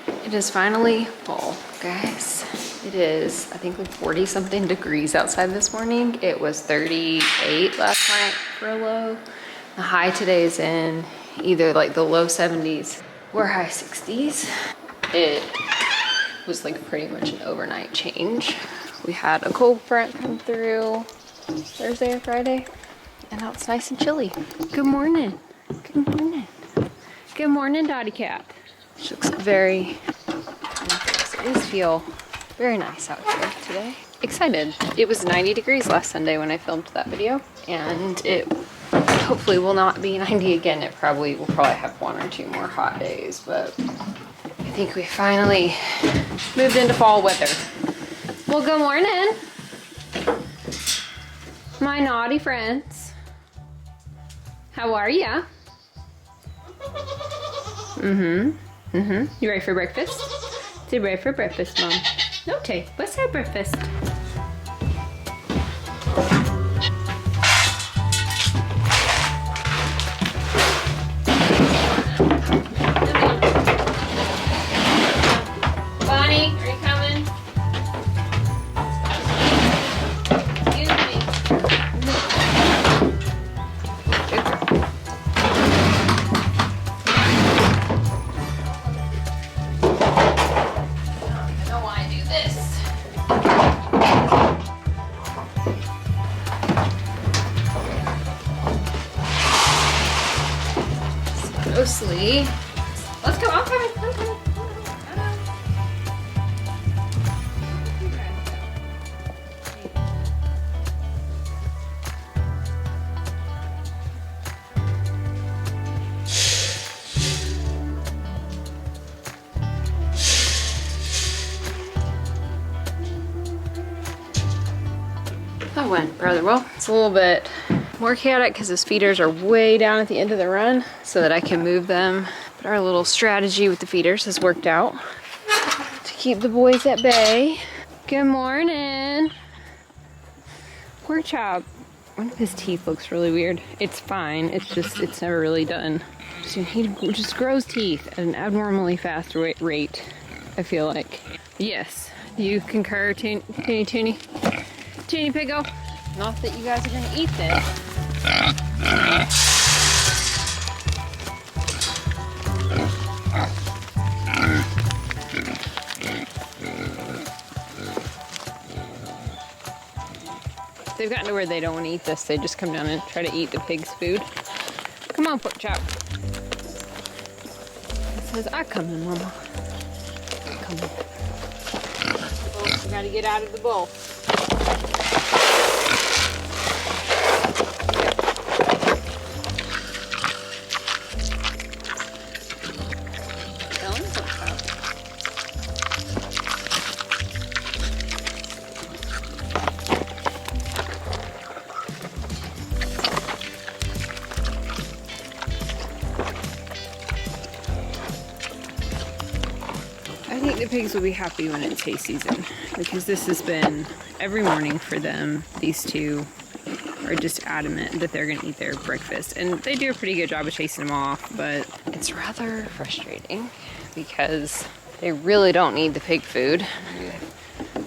It is finally fall, guys. It is, I think, like 40 something degrees outside this morning. It was 38 last night for a low. The high today is in either like the low 70s or high 60s. It was like pretty much an overnight change. We had a cold front come through Thursday or Friday, and now it's nice and chilly. Good morning. Good morning. Good morning, Dottie Cat. She looks very, it does feel very nice out here today. Excited. It was 90 degrees last Sunday when I filmed that video, and it hopefully will not be 90 again. It probably will have 1 or 2 more hot days, but I think we finally moved into fall weather. Well, good morning, my naughty friends. How are ya? You ready for breakfast? Say ready for breakfast, Mom. No, Tay. Let's have breakfast. Bonnie, are you coming? Excuse me. I don't want to do this. Mostly. Let's go. I'm coming. I'm coming. That went rather well. It's a little bit more chaotic because his feeders are way down at the end of the run so that I can move them. But our little strategy with the feeders has worked out to keep the boys at bay. Good morning. Poor Chop. One of his teeth looks really weird. It's fine. It's just, it's never really done. So he just grows teeth at an abnormally fast rate, I feel like. Yes. Do you concur, Toony Piggo? Not that you guys are gonna eat this. They've gotten to where they don't want to eat this. They just come down and try to eat the pig's food. Come on, Pork Chop. It says, I'm coming, Mama. I'm coming. Oh, we gotta get out of the bowl. I think the pigs will be happy when it's hay season, because this has been every morning for them. These two are just adamant that they're gonna eat their breakfast, and they do a pretty good job of chasing them off, but it's rather frustrating because they really don't need the pig food.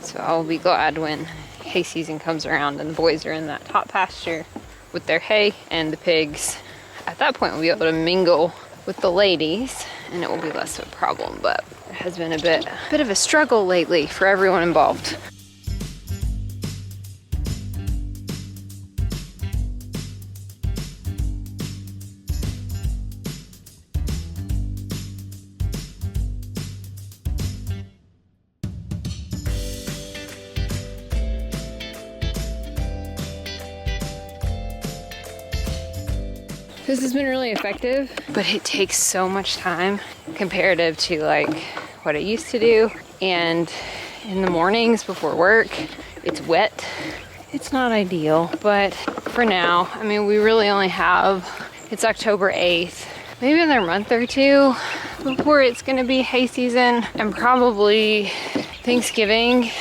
So I'll be glad when hay season comes around and the boys are in that top pasture with their hay, and the pigs at that point will be able to mingle with the ladies and it will be less of a problem. But it has been a bit of a struggle lately for everyone involved. This has been really effective, but it takes so much time comparative to like what I used to do. And in the mornings before work, it's wet. It's not ideal, but for now, I mean, we really only have, it's October 8th, maybe another month or two before it's gonna be hay season, and probably Thanksgiving.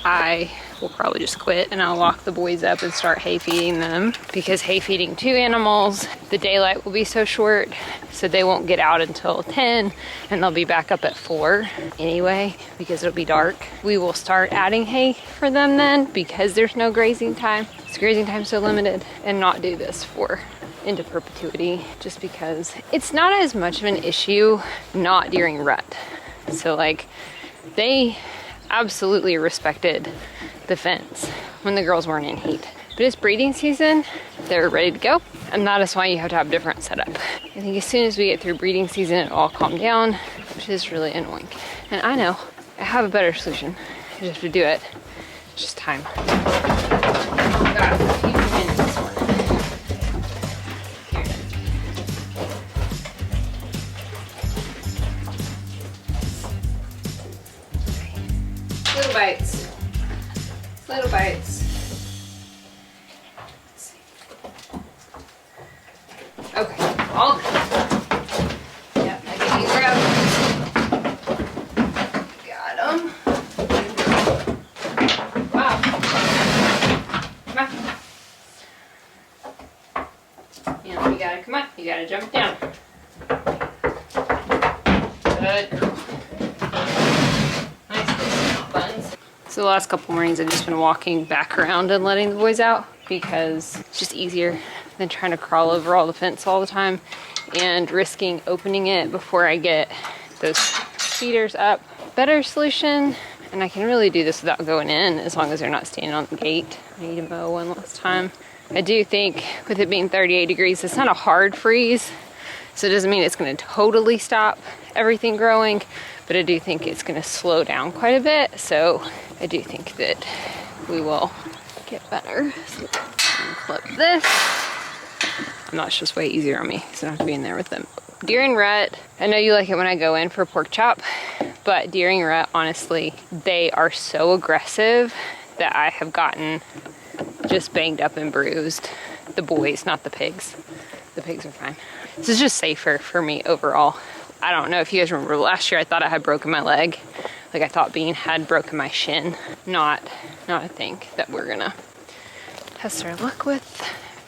I we'll probably just quit and I'll lock the boys up and start hay feeding them, because hay feeding 2 animals, the daylight will be so short, so they won't get out until 10 and they'll be back up at 4 anyway because it'll be dark. We will start adding hay for them then, because there's no grazing time. It's grazing time so limited, and not do this for into perpetuity, just because it's not as much of an issue not during rut. So like, they absolutely respected the fence when the girls weren't in heat, but it's breeding season, they're ready to go, and that is why you have to have a different setup. I think as soon as we get through breeding season, it'll all calm down, which is really annoying. And I know I have a better solution. I just have to do it. It's just time. Oh God, it's a few minutes this morning. Little bites. Little bites. Let's see. Okay, all good. Yep, I get you grab. Got them. Wow. Come on. You know, you gotta, come on, you gotta jump down. Good girl. So the last couple mornings I've just been walking back around and letting the boys out, because it's just easier than trying to crawl over all the fence all the time and risking opening it before I get those feeders up. Better solution, and I can really do this without going in as long as they're not standing on the gate. I need to mow one last time. I do think with it being 38 degrees, it's not a hard freeze, so it doesn't mean it's going to totally stop everything growing, but I do think it's going to slow down quite a bit. So I do think that we will get better. So clip this. I'm not, it's just way easier on me, so I don't have to be in there with them. During rut, I know you like it when I go in for pork chop, but during rut, honestly, they are so aggressive that I have gotten just banged up and bruised. The boys, not the pigs. The pigs are fine. This is just safer for me overall. I don't know if you guys remember last year, I thought I had broken my leg. Like I thought Bean had broken my shin. Not a thing that we're gonna test our luck with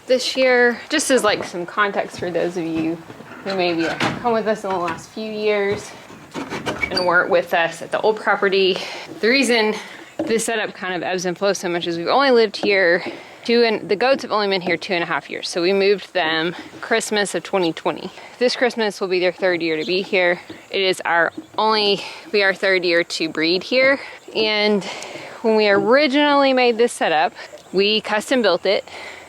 this year. Just as like some context for those of you who maybe have come with us in the last few years and weren't with us at the old property. The reason this setup kind of ebbs and flows so much is we've only lived here the goats have only been here 2.5 years. So we moved them Christmas of 2020. This Christmas will be their 3rd year to be here. It is our 3rd year to breed here. And when we originally made this setup, we custom built it.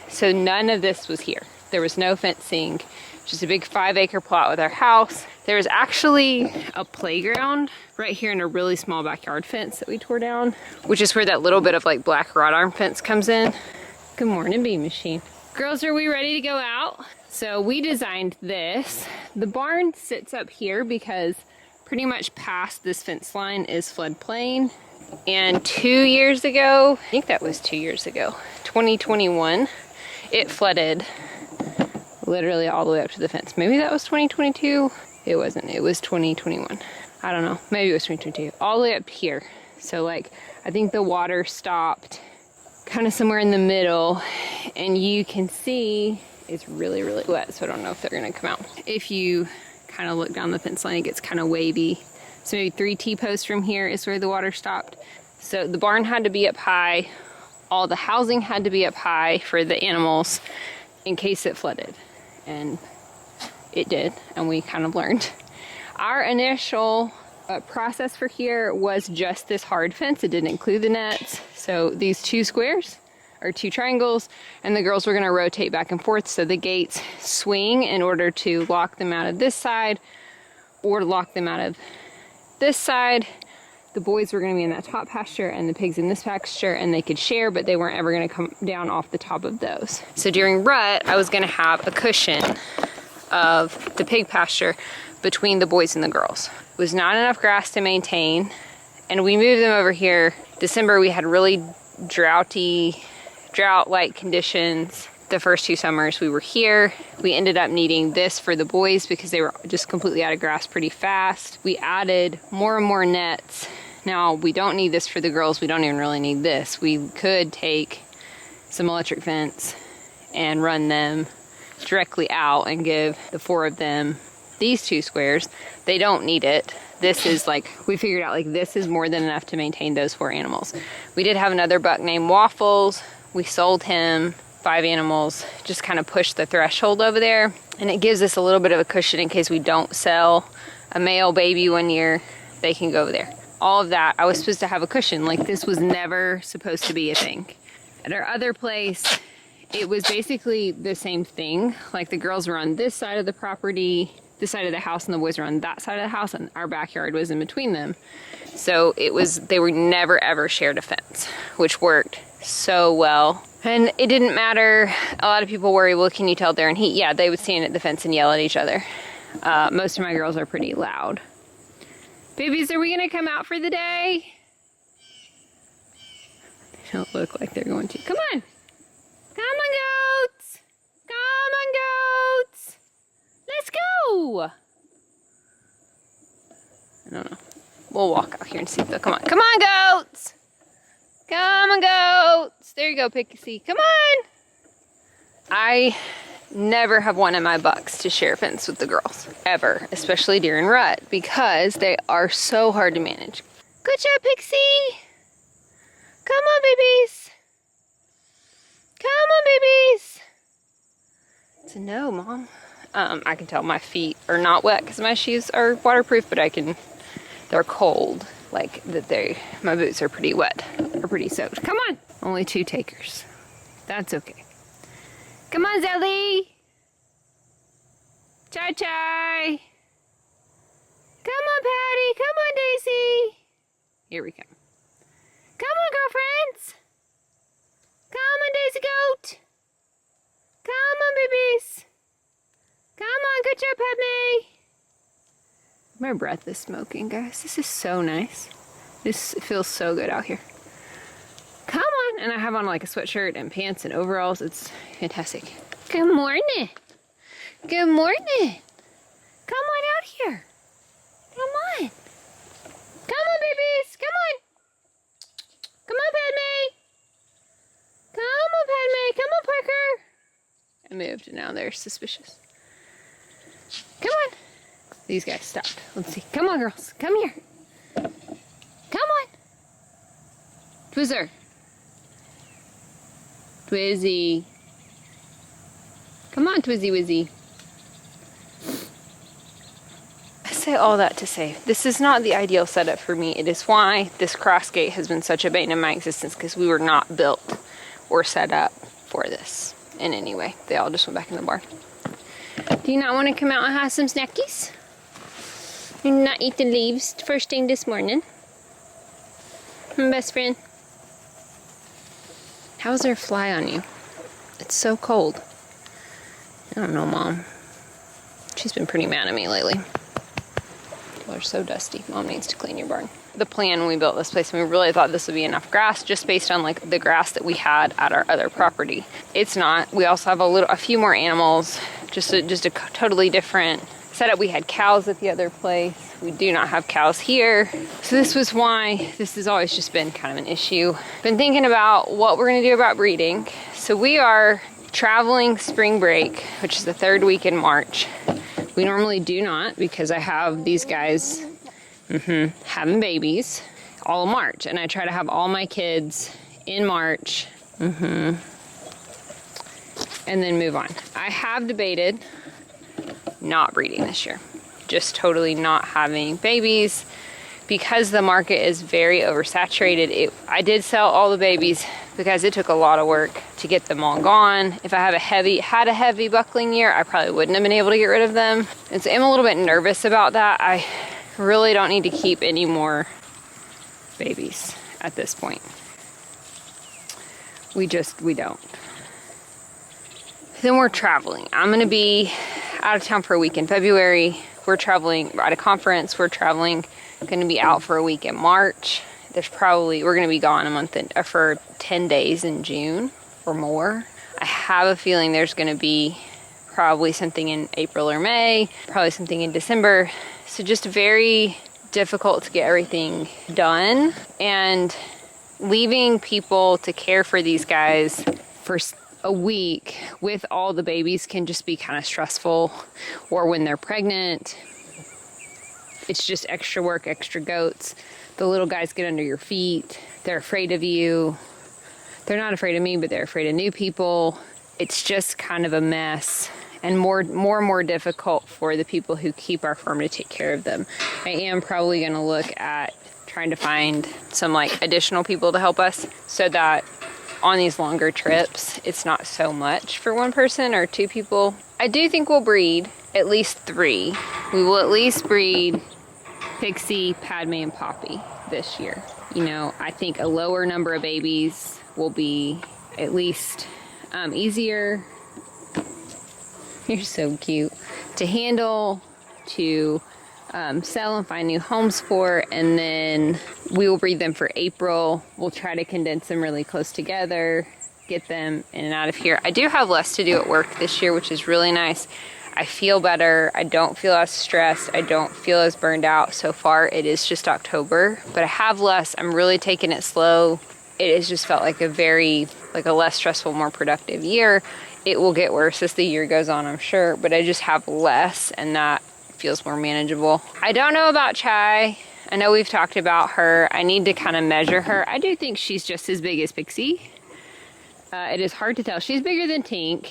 So none of this was here. There was no fencing, just a big 5-acre plot with our house. There was actually a playground right here in a really small backyard fence that we tore down, which is where that little bit of like black wrought iron fence comes in. Good morning, Bee Machine. Girls, are we ready to go out? So we designed this. The barn sits up here because pretty much past this fence line is floodplain. And 2 years ago, I think that was 2 years ago, 2021, it flooded literally all the way up to the fence. Maybe that was 2022. It wasn't, it was 2021. I don't know, maybe it was 2022. All the way up here. So like, I think the water stopped kind of somewhere in the middle, and you can see it's really, really wet, so I don't know if they're gonna come out. If you kind of look down the fence line, it gets kind of wavy. So maybe 3 T-posts from here is where the water stopped. So the barn had to be up high. All the housing had to be up high for the animals in case it flooded. And it did, and we kind of learned. Our initial process for here was just this hard fence. It didn't include the nets. So these 2 squares or 2 triangles, and the girls were gonna rotate back and forth so the gates swing in order to lock them out of this side or lock them out of this side. The boys were gonna be in that top pasture and the pigs in this pasture, and they could share, but they weren't ever gonna come down off the top of those. So during rut, I was gonna have a cushion of the pig pasture between the boys and the girls. It was not enough grass to maintain, and we moved them over here. December, we had really drought-like conditions. The first 2 summers we were here. We ended up needing this for the boys because they were just completely out of grass pretty fast. We added more and more nets Now, we don't need this for the girls. We don't even really need this. We could take some electric fence and run them directly out and give the 4 of them these 2 squares. They don't need it. This is like, we figured out like this is more than enough to maintain those 4 animals. We did have another buck named Waffles. We sold him 5 animals, just kind of pushed the threshold over there. And it gives us a little bit of a cushion in case we don't sell a male baby one year, they can go there. All of that, I was supposed to have a cushion. Like, this was never supposed to be a thing. At our other place, it was basically the same thing. Like, the girls were on this side of the property, this side of the house, and the boys were on that side of the house, and our backyard was in between them. So it was, they were never ever shared a fence, which worked so well. And it didn't matter. A lot of people worry, well, can you tell they're in heat? Yeah, they would stand at the fence and yell at each other. Most of my girls are pretty loud. Babies, are we gonna come out for the day? They don't look like they're going to. Come on. Come on, goats. Come on, goats. Let's go. I don't know. We'll walk out here and see if they'll come on. Come on, goats. Come on, goats. There you go, Pixie. Come on. I never have wanted my bucks to share a fence with the girls, ever, especially during rut, because they are so hard to manage. Good job, Pixie. Come on, babies. Come on, babies. It's a no, Mom. I can tell my feet are not wet because my shoes are waterproof, but they're cold. Like that my boots are pretty wet, or pretty soaked. Come on. Only 2 takers. That's okay. Come on, Zelly. Chai. Come on, Patty. Come on, Daisy. Here we come. Come on, girlfriends. Come on, Daisy Goat. Come on, babies. Come on, good job, Padme. My breath is smoking, guys. This is so nice. This feels so good out here. Come on. And I have on like a sweatshirt and pants and overalls. It's fantastic. Good morning. Good morning. Come on out here. Come on. Come on, babies. Come on. Come on, Padme. Come on, Padme. Come on, Parker. I moved and now they're suspicious. Come on. These guys stopped. Let's see. Come on, girls. Come here. Come on. Twizzer. Twizzy. Come on, Twizzy Wizzy. I say all that to say, this is not the ideal setup for me. It is why this cross gate has been such a bane in my existence, because we were not built or set up for this in any way. They all just went back in the barn. Do you not want to come out and have some snackies? You not eat the leaves first thing this morning? Best friend. How's there a fly on you? It's so cold. I don't know, Mom. She's been pretty mad at me lately. People are so dusty. Mom needs to clean your barn. The plan when we built this place, we really thought this would be enough grass just based on like the grass that we had at our other property. It's not. We also have a few more animals, just a totally different setup. We had cows at the other place. We do not have cows here. So this was why this has always just been kind of an issue. Been thinking about what we're gonna do about breeding. So we are traveling spring break, which is the 3rd week in March. We normally do not, because I have these guys having babies all March, and I try to have all my kids in March and then move on. I have debated not breeding this year, just totally not having babies, because the market is very oversaturated. I did sell all the babies because it took a lot of work to get them all gone. If I had a heavy buckling year, I probably wouldn't have been able to get rid of them. And so I'm a little bit nervous about that. I really don't need to keep any more babies at this point. We don't. Then we're traveling. I'm gonna be out of town for a week in February. We're traveling at a conference. We're traveling, gonna be out for a week in March. We're gonna be gone for 10 days in June or more. I have a feeling there's gonna be probably something in April or May, probably something in December. So just very difficult to get everything done, and leaving people to care for these guys for a week with all the babies can just be kind of stressful. Or when they're pregnant, it's just extra work, extra goats. The little guys get under your feet. They're afraid of you. They're not afraid of me, but they're afraid of new people. It's just kind of a mess, and more and more difficult for the people who keep our farm to take care of them. I am probably going to look at trying to find some like additional people to help us, so that on these longer trips it's not so much for one person or two people. I do think we'll breed at least 3. We will at least breed Pixie, Padme, and Poppy this year. You know, I think a lower number of babies will be at least easier. You're so cute to handle, to sell and find new homes for, and then we will breed them for April. We'll try to condense them really close together, get them in and out of here. I do have less to do at work this year, which is really nice. I feel better. I don't feel as stressed. I don't feel as burned out. So far, it is just October, but I have less. I'm really taking it slow. It has just felt like a less stressful, more productive year. It will get worse as the year goes on, I'm sure, but I just have less, and that feels more manageable. I don't know about Chai. I know we've talked about her. I need to kind of measure her. I do think she's just as big as Pixie. It is hard to tell. She's bigger than Tink.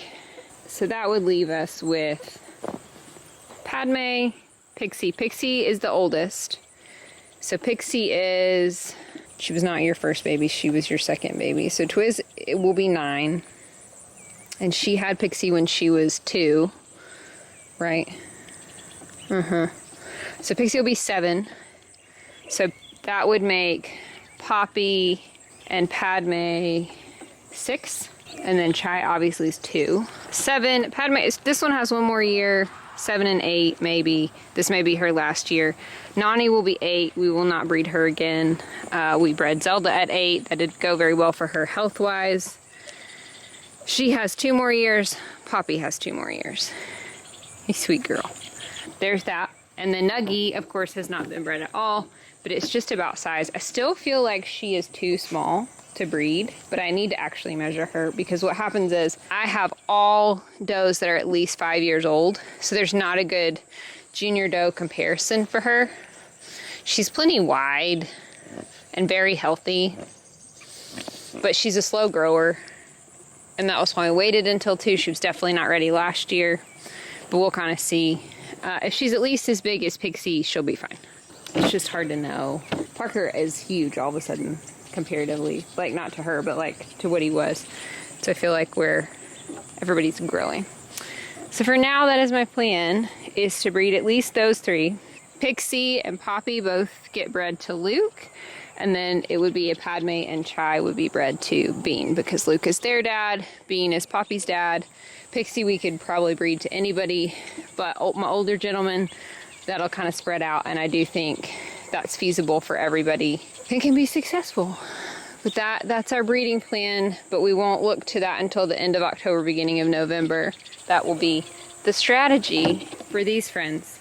So that would leave us with Padme, Pixie. Pixie is the oldest. So Pixie she was not your first baby, she was your second baby. So Twiz, it will be 9. And she had Pixie when she was 2, right? So Pixie will be 7. So that would make Poppy and Padme 6. And then Chai obviously is 2. 7, Padme, this one has 1 more year. 7 and 8, maybe. This may be her last year. Nani will be 8. We will not breed her again. We bred Zelda at 8. That did go very well for her health-wise. She has 2 more years. Poppy has 2 more years. A sweet girl. There's that. And then Nuggie, of course, has not been bred at all, but it's just about size. I still feel like she is too small to breed, but I need to actually measure her, because what happens is I have all does that are at least 5 years old, so there's not a good junior doe comparison for her. She's plenty wide and very healthy, but she's a slow grower, and that was why I waited until 2. She was definitely not ready last year, but we'll kind of see. If she's at least as big as Pixie, she'll be fine. It's just hard to know. Parker is huge all of a sudden, comparatively, like not to her, but like to what he was. So I feel like everybody's growing. So for now, that is my plan, is to breed at least those 3. Pixie and Poppy both get bred to Luke, and then it would be a Padme and Chai would be bred to Bean, because Luke is their dad, Bean is Poppy's dad. Pixie we could probably breed to anybody, but my older gentleman, that'll kind of spread out, and I do think that's feasible for everybody and can be successful. But that's our breeding plan, but we won't look to that until the end of October, beginning of November. That will be the strategy for these friends.